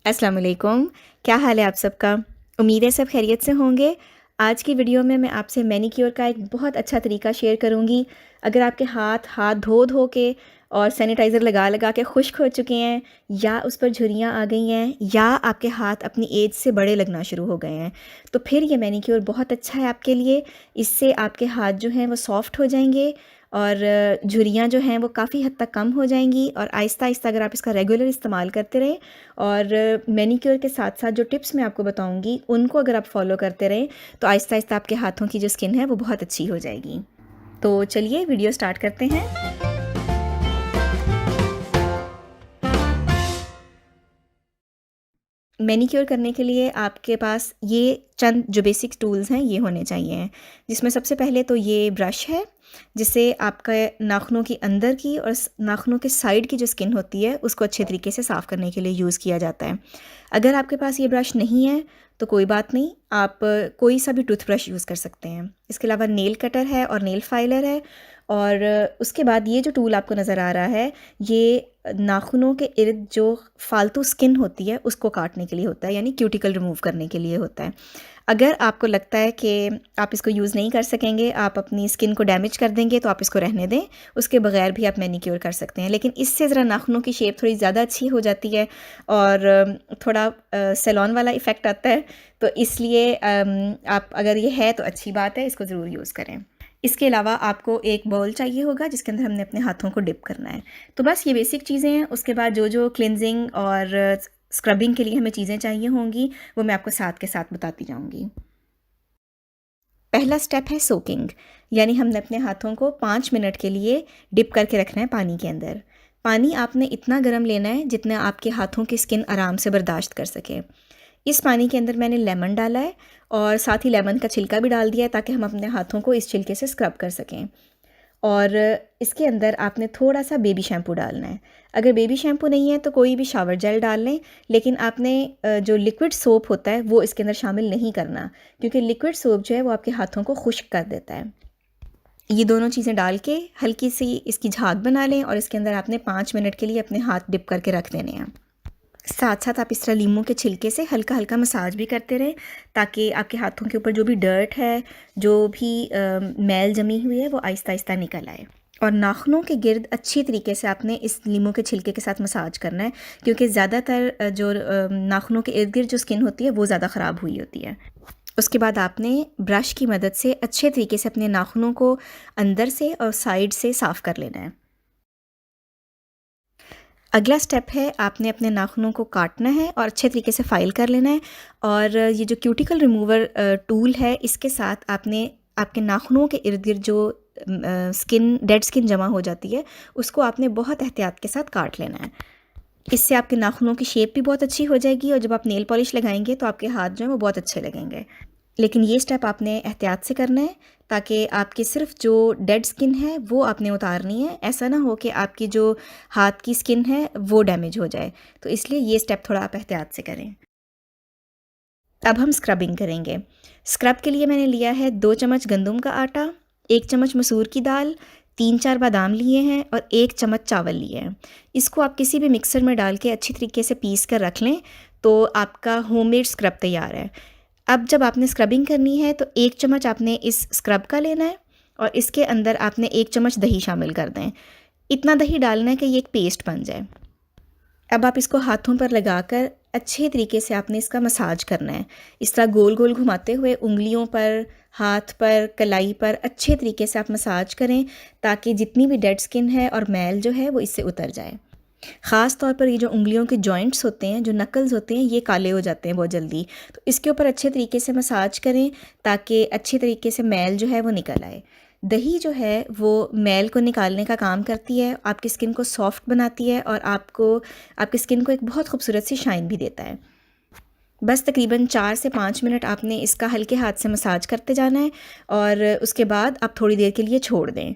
अस्सलाम वालेकुम। क्या हाल है आप सबका? उम्मीद है सब खैरियत से होंगे। आज की वीडियो में मैं आपसे मैनीक्योर का एक बहुत अच्छा तरीका शेयर करूँगी। अगर आपके हाथ हाथ धो धो के और सैनिटाइज़र लगा लगा के खुश्क हो चुके हैं, या उस पर झुर्रियाँ आ गई हैं, या आपके हाथ अपनी एज से बड़े लगना शुरू हो गए हैं, तो फिर ये मैनीक्योर बहुत अच्छा है आपके लिए। इससे आपके हाथ जो हैं वो सॉफ्ट हो जाएंगे और झुर्रियाँ जो हैं वो काफ़ी हद तक कम हो जाएंगी। और आहिस्ता आहिस्ता अगर आप इसका रेगुलर इस्तेमाल करते रहें और मैनीक्योर के साथ साथ जो टिप्स मैं आपको बताऊंगी उनको अगर आप फॉलो करते रहें, तो आहिस्ता आहिस्ता आपके हाथों की जो स्किन है वो बहुत अच्छी हो जाएगी। तो चलिए वीडियो स्टार्ट करते हैं। मैनीक्योर करने के लिए आपके पास ये चंद जो बेसिक टूल्स हैं ये होने चाहिए, जिसमें सबसे पहले तो ये ब्रश है, जिससे आपका नाखूनों की अंदर की और नाखूनों के साइड की जो स्किन होती है उसको अच्छे तरीके से साफ़ करने के लिए यूज़ किया जाता है। अगर आपके पास ये ब्रश नहीं है तो कोई बात नहीं, आप कोई सा भी टूथब्रश यूज़ कर सकते हैं। इसके अलावा नेल कटर है और नेल फाइलर है। और उसके बाद ये जो टूल आपको नज़र आ रहा है, ये नाखूनों के इर्द जो फालतू स्किन होती है उसको काटने के लिए होता है, यानी क्यूटिकल रिमूव करने के लिए होता है। अगर आपको लगता है कि आप इसको यूज़ नहीं कर सकेंगे, आप अपनी स्किन को डैमेज कर देंगे, तो आप इसको रहने दें। उसके बगैर भी आप मैनीक्योर कर सकते हैं, लेकिन इससे ज़रा नाखूनों की शेप थोड़ी ज़्यादा अच्छी हो जाती है और थोड़ा सैलून वाला इफ़ेक्ट आता है। तो इसलिए आप अगर ये है तो अच्छी बात है, इसको ज़रूर यूज़ करें। इसके अलावा आपको एक बाउल चाहिए होगा जिसके अंदर हमने अपने हाथों को डिप करना है। तो बस ये बेसिक चीज़ें हैं। उसके बाद जो जो क्लिनजिंग और स्क्रबिंग के लिए हमें चीज़ें चाहिए होंगी वो मैं आपको साथ के साथ बताती जाऊँगी। पहला स्टेप है सोकिंग, यानी हमने अपने हाथों को 5 मिनट के लिए डिप करके रखना है पानी के अंदर। पानी आपने इतना गर्म लेना है जितना आपके हाथों की स्किन आराम से बर्दाश्त कर सके। इस पानी के अंदर मैंने लेमन डाला है और साथ ही लेमन का छिलका भी डाल दिया है, ताकि हम अपने हाथों को इस छिलके से स्क्रब कर सकें। और इसके अंदर आपने थोड़ा सा बेबी शैम्पू डालना है। अगर बेबी शैम्पू नहीं है तो कोई भी शावर जेल डाल लें, लेकिन आपने जो लिक्विड सोप होता है वो इसके अंदर शामिल नहीं करना, क्योंकि लिक्विड सोप जो है वो आपके हाथों को खुश्क कर देता है। ये दोनों चीज़ें डाल के हल्की सी इसकी झाग बना लें और इसके अंदर आपने 5 मिनट के लिए अपने हाथ डिप करके रख देने हैं। साथ साथ आप इस तरह लीमू के छिलके से हल्का हल्का मसाज भी करते रहें, ताकि आपके हाथों के ऊपर जो भी डर्ट है, जो भी मैल जमी हुई है, वो आहिस्ता आहिस्ता निकल आए। और नाखूनों के गिर्द अच्छी तरीके से आपने इस लीमू के छिलके के साथ मसाज करना है, क्योंकि ज़्यादातर जो नाखूनों के इर्द गिर्द जो स्किन होती है वो ज़्यादा ख़राब हुई होती है। उसके बाद आपने ब्रश की मदद से अच्छे तरीके से अपने नाखूनों को अंदर से और साइड से साफ़ कर लेना है। अगला स्टेप है, आपने अपने नाखूनों को काटना है और अच्छे तरीके से फाइल कर लेना है। और ये जो क्यूटिकल रिमूवर टूल है, इसके साथ आपने आपके नाखूनों के इर्द गिर्द जो स्किन डेड स्किन जमा हो जाती है उसको आपने बहुत एहतियात के साथ काट लेना है। इससे आपके नाखूनों की शेप भी बहुत अच्छी हो जाएगी और जब आप नेल पॉलिश लगाएंगे तो आपके हाथ जो हैं वो बहुत अच्छे लगेंगे। लेकिन ये स्टेप आपने एहतियात से करना है, ताकि आपकी सिर्फ जो डेड स्किन है वो आपने उतारनी है। ऐसा ना हो कि आपकी जो हाथ की स्किन है वो डैमेज हो जाए, तो इसलिए ये स्टेप थोड़ा आप एहतियात से करें। अब हम स्क्रबिंग करेंगे। स्क्रब के लिए मैंने लिया है 2 चम्मच गंदम का आटा, 1 चम्मच मसूर की दाल, 3-4 बादाम लिए हैं और 1 चम्मच चावल लिए हैं। इसको आप किसी भी मिक्सर में डाल के अच्छी तरीके से पीस कर रख लें, तो आपका होममेड स्क्रब तैयार है। अब जब आपने स्क्रबिंग करनी है तो 1 चम्मच आपने इस स्क्रब का लेना है और इसके अंदर आपने 1 चम्मच दही शामिल कर दें। इतना दही डालना है कि ये एक पेस्ट बन जाए। अब आप इसको हाथों पर लगाकर अच्छे तरीके से आपने इसका मसाज करना है। इस तरह गोल गोल घुमाते हुए उंगलियों पर, हाथ पर, कलाई पर अच्छे तरीके से आप मसाज करें, ताकि जितनी भी डेड स्किन है और मैल जो है वो इससे उतर जाए। ख़ास तौर पर ये जो उंगलियों के जॉइंट्स होते हैं, जो नकल्स होते हैं, ये काले हो जाते हैं बहुत जल्दी। तो इसके ऊपर अच्छे तरीके से मसाज करें, ताकि अच्छे तरीके से मैल जो है वो निकल आए। दही जो है वो मैल को निकालने का काम करती है, आपकी स्किन को सॉफ्ट बनाती है और आपको आपकी स्किन को एक बहुत खूबसूरत सी शाइन भी देता है। बस तकरीबन 4 से 5 मिनट आपने इसका हल्के हाथ से मसाज करते जाना है और उसके बाद आप थोड़ी देर के लिए छोड़ दें।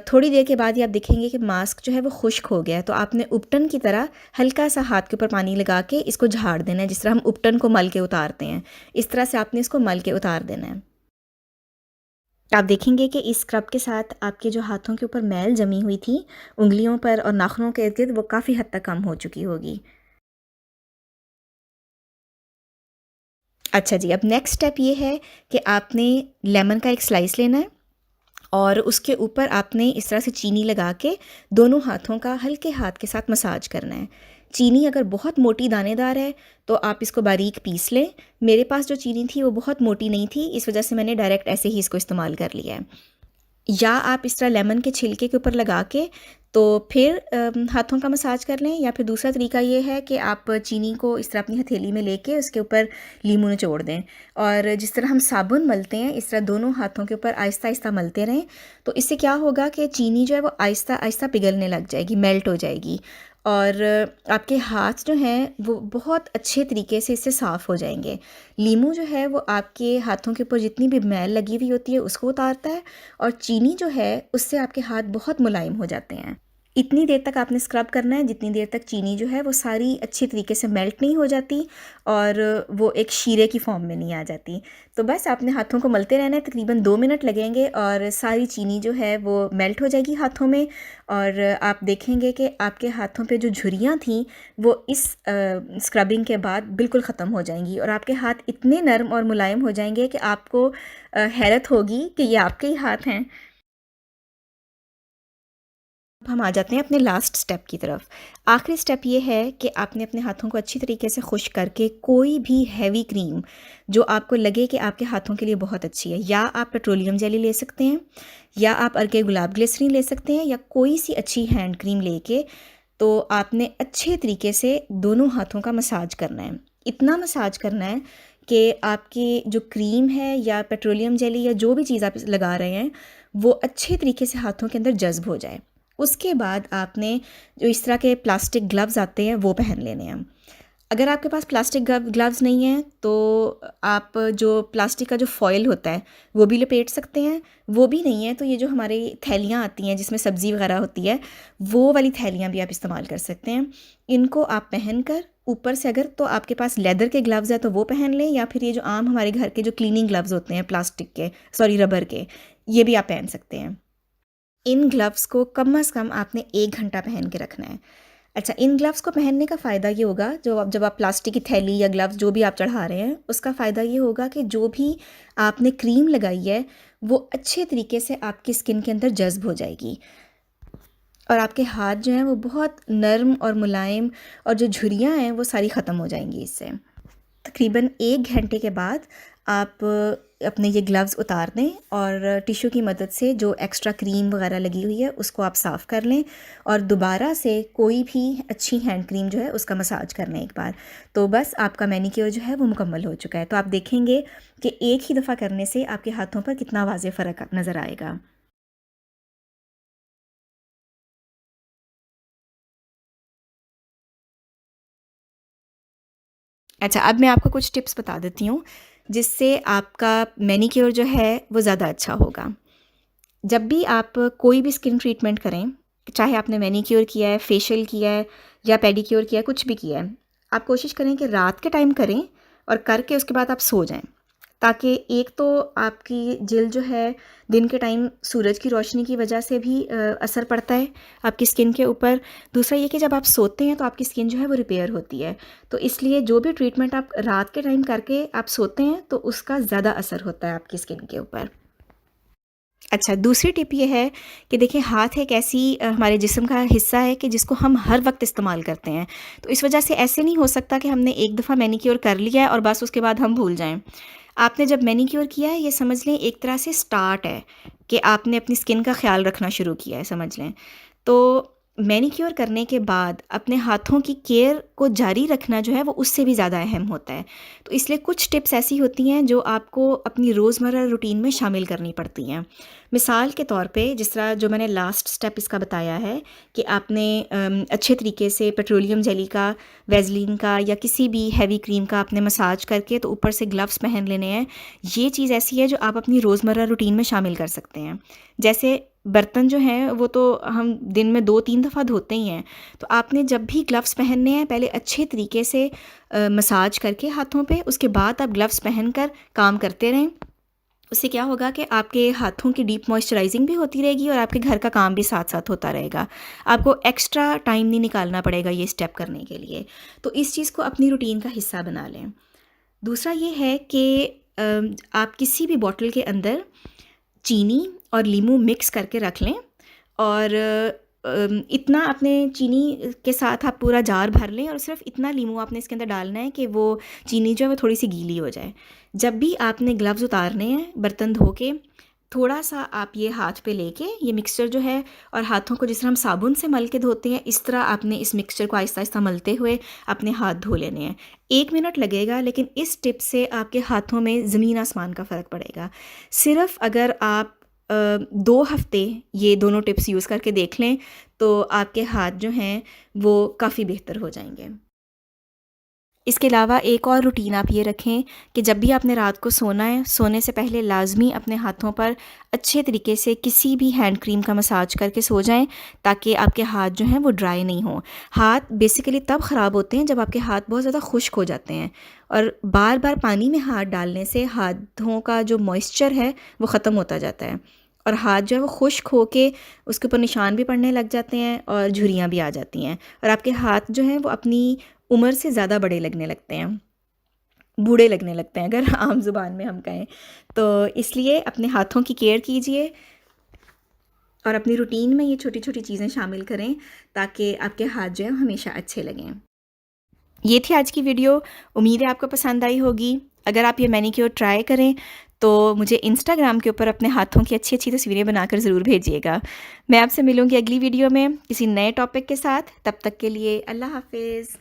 थोड़ी देर के बाद ही आप देखेंगे कि मास्क जो है वो खुश्क हो गया है, तो आपने उपटन की तरह हल्का सा हाथ के ऊपर पानी लगा के इसको झाड़ देना है, जिस तरह हम उपटन को मल के उतारते हैं। इस तरह से आपने इसको मल के उतार देना है। आप देखेंगे कि इस स्क्रब के साथ आपके जो हाथों के ऊपर मैल जमी हुई थी उंगलियों पर और नाखूनों के इर्द गिर्द, वो काफ़ी हद तक कम हो चुकी होगी। अच्छा जी, अब नेक्स्ट स्टेप ये है कि आपने लेमन का एक स्लाइस लेना है और उसके ऊपर आपने इस तरह से चीनी लगा के दोनों हाथों का हल्के हाथ के साथ मसाज करना है। चीनी अगर बहुत मोटी दानेदार है तो आप इसको बारीक पीस लें। मेरे पास जो चीनी थी वो बहुत मोटी नहीं थी, इस वजह से मैंने डायरेक्ट ऐसे ही इसको इस्तेमाल कर लिया है। या आप इस तरह लेमन के छिलके के ऊपर लगा के तो फिर हाथों का मसाज कर लें, या फिर दूसरा तरीका ये है कि आप चीनी को इस तरह अपनी हथेली में लेके उसके ऊपर लीमू निचोड़ दें और जिस तरह हम साबुन मलते हैं इस तरह दोनों हाथों के ऊपर आहिस्ता आहिस्ता मलते रहें। तो इससे क्या होगा कि चीनी जो है वो आहिस्ता आहिस्ता पिघलने लग जाएगी, मेल्ट हो जाएगी और आपके हाथ जो हैं वो बहुत अच्छे तरीके से इससे साफ़ हो जाएंगे। लीमू जो है वो आपके हाथों के ऊपर जितनी भी मैल लगी हुई होती है उसको उतारता है और चीनी जो है उससे आपके हाथ बहुत मुलायम हो जाते हैं। इतनी देर तक आपने स्क्रब करना है जितनी देर तक चीनी जो है वो सारी अच्छी तरीके से मेल्ट नहीं हो जाती और वो एक शीरे की फॉर्म में नहीं आ जाती। तो बस आपने हाथों को मलते रहना है, तकरीबन 2 मिनट लगेंगे और सारी चीनी जो है वो मेल्ट हो जाएगी हाथों में और आप देखेंगे कि आपके हाथों पे जो झुर्रियाँ थीं वो इस स्क्रबिंग के बाद बिल्कुल ख़त्म हो जाएंगी और आपके हाथ इतने नरम और मुलायम हो जाएंगे कि आपको हैरत होगी कि ये आपके ही हाथ हैं। अब हम आ जाते हैं अपने लास्ट स्टेप की तरफ। आखिरी स्टेप ये है कि आपने अपने हाथों को अच्छी तरीके से खुश्क करके कोई भी हैवी क्रीम जो आपको लगे कि आपके हाथों के लिए बहुत अच्छी है, या आप पेट्रोलियम जेली ले सकते हैं या आप अर्के गुलाब ग्लिसरीन ले सकते हैं या कोई सी अच्छी हैंड क्रीम लेके तो आपने अच्छे तरीके से दोनों हाथों का मसाज करना है। इतना मसाज करना है कि आपकी जो क्रीम है या पेट्रोलियम जेली या जो भी चीज़ आप लगा रहे हैं वो अच्छे तरीके से हाथों के अंदर जज्ब हो जाए। उसके बाद आपने जो इस तरह के प्लास्टिक ग्लव्स आते हैं वो पहन लेने हैं। अगर आपके पास प्लास्टिक ग्लव्स नहीं हैं तो आप जो प्लास्टिक का जो फॉयल होता है वो भी लपेट सकते हैं। वो भी नहीं है तो ये जो हमारी थैलियाँ आती हैं जिसमें सब्ज़ी वगैरह होती है वो वाली थैलियाँ भी आप इस्तेमाल कर सकते हैं। इनको आप पहन कर ऊपर से अगर तो आपके पास लेदर के ग्लव्स है तो वो पहन लें, या फिर ये जो आम हमारे घर के जो क्लीनिंग ग्लव्स होते हैं प्लास्टिक के, सॉरी रबर के, ये भी आप पहन सकते हैं। इन ग्लव्स को कम से कम आपने 1 घंटा पहन के रखना है। अच्छा, इन ग्लव्स को पहनने का फ़ायदा ये होगा, जब आप प्लास्टिक की थैली या ग्लव्स जो भी आप चढ़ा रहे हैं उसका फ़ायदा ये होगा कि जो भी आपने क्रीम लगाई है वो अच्छे तरीके से आपकी स्किन के अंदर जज्ब हो जाएगी और आपके हाथ जो हैं वो बहुत नरम और मुलायम और जो झुर्रियाँ हैं वो सारी ख़त्म हो जाएंगी इससे। तकरीबन 1 घंटे के बाद आप अपने ये ग्लव्स उतार दें और टिश्यू की मदद से जो एक्स्ट्रा क्रीम वगैरह लगी हुई है उसको आप साफ़ कर लें और दोबारा से कोई भी अच्छी हैंड क्रीम जो है उसका मसाज कर लें एक बार। तो बस आपका मैनीक्योर जो है वो मुकम्मल हो चुका है। तो आप देखेंगे कि एक ही दफ़ा करने से आपके हाथों पर कितना वाज़ेह फ़र्क नज़र आएगा। अच्छा, अब मैं आपको कुछ टिप्स बता देती हूँ जिससे आपका मैनीक्योर जो है वो ज़्यादा अच्छा होगा। जब भी आप कोई भी स्किन ट्रीटमेंट करें, चाहे आपने मैनीक्योर किया है, फेशियल किया है या पेडिक्योर किया है, कुछ भी किया है, आप कोशिश करें कि रात के टाइम करें और करके उसके बाद आप सो जाएं, ताकि एक तो आपकी जिल्द जो है दिन के टाइम सूरज की रोशनी की वजह से भी असर पड़ता है आपकी स्किन के ऊपर। दूसरा ये कि जब आप सोते हैं तो आपकी स्किन जो है वो रिपेयर होती है, तो इसलिए जो भी ट्रीटमेंट आप रात के टाइम करके आप सोते हैं तो उसका ज़्यादा असर होता है आपकी स्किन के ऊपर। अच्छा, दूसरी टिप ये है कि देखिए हाथ एक ऐसी हमारे जिस्म का हिस्सा है कि जिसको हम हर वक्त इस्तेमाल करते हैं। तो इस वजह से ऐसे नहीं हो सकता कि हमने एक दफ़ा मैनीक्योर कर लिया है और बस उसके बाद हम भूल जाएं। आपने जब मैनीक्योर किया है ये समझ लें एक तरह से स्टार्ट है कि आपने अपनी स्किन का ख्याल रखना शुरू किया है, समझ लें। तो मैनीक्योर करने के बाद अपने हाथों की केयर को जारी रखना जो है वो उससे भी ज़्यादा अहम होता है। तो इसलिए कुछ टिप्स ऐसी होती हैं जो आपको अपनी रोज़मर्रा रूटीन में शामिल करनी पड़ती हैं। मिसाल के तौर पे जिस तरह जो मैंने लास्ट स्टेप इसका बताया है कि आपने अच्छे तरीके से पेट्रोलियम जेली का, वैसलीन का या किसी भी हैवी क्रीम का आपने मसाज करके तो ऊपर से ग्लव्स पहन लेने हैं। ये चीज़ ऐसी है जो आप अपनी रोज़मर्रा रूटीन में शामिल कर सकते हैं। जैसे बर्तन जो हैं वो तो हम दिन में 2-3 दफ़ा धोते ही हैं, तो आपने जब भी ग्लव्स पहनने हैं पहले अच्छे तरीके से मसाज करके हाथों पे, उसके बाद आप ग्लव्स पहन कर काम करते रहें। उससे क्या होगा कि आपके हाथों की डीप मॉइस्चराइजिंग भी होती रहेगी और आपके घर का काम भी साथ साथ होता रहेगा। आपको एक्स्ट्रा टाइम नहीं निकालना पड़ेगा ये स्टेप करने के लिए। तो इस चीज़ को अपनी रूटीन का हिस्सा बना लें। दूसरा ये है कि आप किसी भी बॉटल के अंदर चीनी और लीमू मिक्स करके रख लें, और इतना आपने चीनी के साथ आप पूरा जार भर लें, और सिर्फ इतना लीमू आपने इसके अंदर डालना है कि वो चीनी जो है वो थोड़ी सी गीली हो जाए। जब भी आपने ग्लव्स उतारने हैं बर्तन धो के, थोड़ा सा आप ये हाथ पे लेके ये मिक्सचर जो है, और हाथों को जिस तरह हम साबुन से मल के धोते हैं इस तरह आपने इस मिक्सचर को आहिस्ता आहिस्ता मलते हुए अपने हाथ धो लेने हैं। 1 मिनट लगेगा, लेकिन इस टिप से आपके हाथों में ज़मीन आसमान का फ़र्क पड़ेगा। सिर्फ अगर आप 2 हफ्ते ये दोनों टिप्स यूज़ करके देख लें तो आपके हाथ जो हैं वो काफ़ी बेहतर हो जाएंगे। इसके अलावा एक और रूटीन आप ये रखें कि जब भी आपने रात को सोना है, सोने से पहले लाजमी अपने हाथों पर अच्छे तरीके से किसी भी हैंड क्रीम का मसाज करके सो जाएं, ताकि आपके हाथ जो हैं वो ड्राई नहीं हों। हाथ बेसिकली तब ख़राब होते हैं जब आपके हाथ बहुत ज़्यादा खुश्क हो जाते हैं, और बार बार पानी में हाथ डालने से हाथों का जो मॉइस्चर है वो ख़त्म होता जाता है, और हाथ जो है वो खुश्क होके उसके ऊपर निशान भी पड़ने लग जाते हैं और झुर्रियाँ भी आ जाती हैं, और आपके हाथ जो हैं वो अपनी उम्र से ज़्यादा बड़े लगने लगते हैं, बूढ़े लगने लगते हैं अगर आम ज़ुबान में हम कहें। तो इसलिए अपने हाथों की केयर कीजिए और अपनी रूटीन में ये छोटी छोटी चीज़ें शामिल करें ताकि आपके हाथ जो है हमेशा अच्छे लगें। ये थी आज की वीडियो, उम्मीद है आपको पसंद आई होगी। अगर आप ये मैनीक्योर ट्राई करें तो मुझे इंस्टाग्राम के ऊपर अपने हाथों की अच्छी अच्छी तस्वीरें बनाकर ज़रूर भेजिएगा। मैं आपसे मिलूँगी अगली वीडियो में किसी नए टॉपिक के साथ। तब तक के लिए अल्लाह हाफ़िज़।